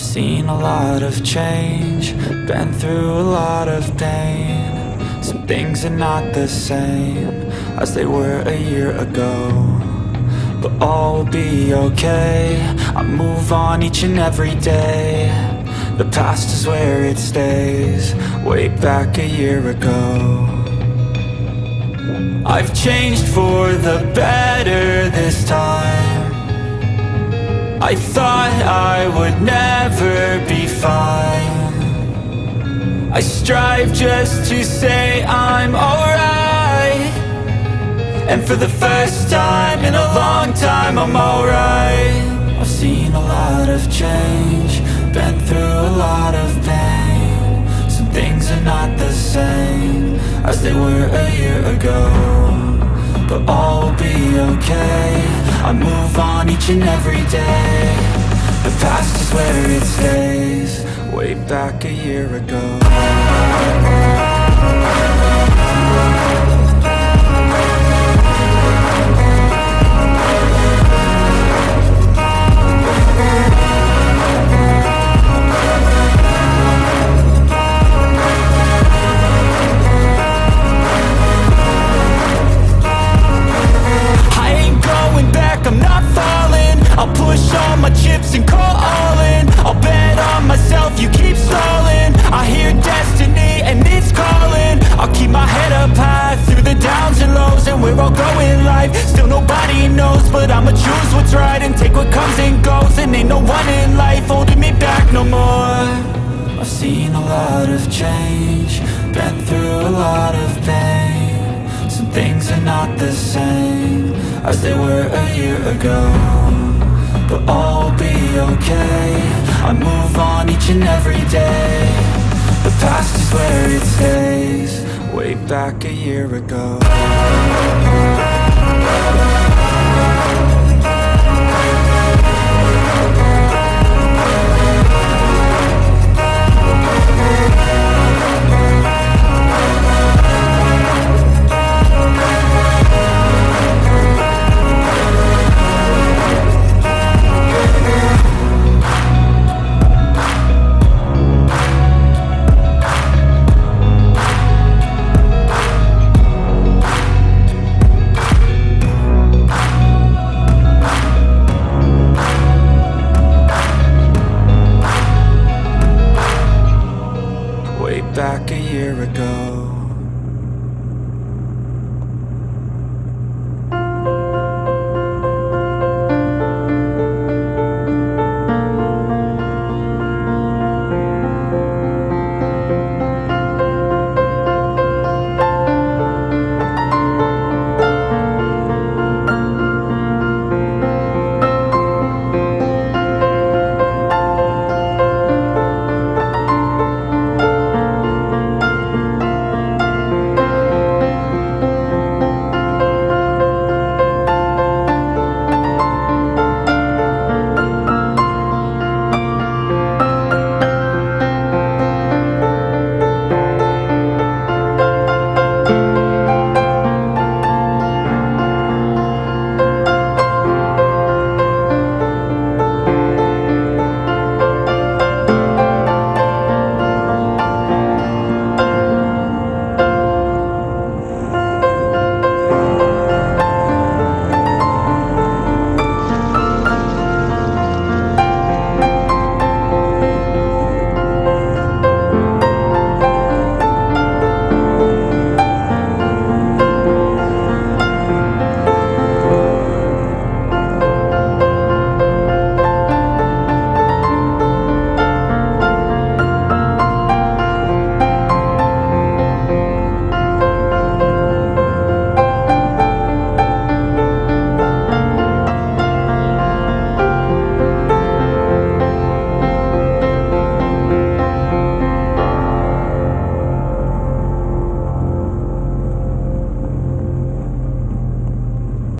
seen a lot of change, been through a lot of pain. Some things are not the same as they were a year ago, but all will be okay. I move on each and every day. The past is where it stays, way back a year ago. I've changed for the better this time. I thought I would never be fine. I strive just to say I'm alright, and for the first time in a long time I'm alright. I've seen a lot of change, been through a lot of pain. Some things are not the same as they were a year ago, but all will be okay. I move on each and every day. The past is where it stays, way back a year ago. I'm not falling, I'll push all my chips and call all in. I'll bet on myself, you keep stalling. I hear destiny and it's calling. I'll keep my head up high through the downs and lows, and we're all going life. Still nobody knows, but I'ma choose what's right and take what comes and goes. And ain't no one in life holding me back no more. I've seen a lot of change, been through a lot of pain. Some things are not the same as they were a year ago, but all will be okay. I move on each and every day. The past is where it stays, way back a year ago.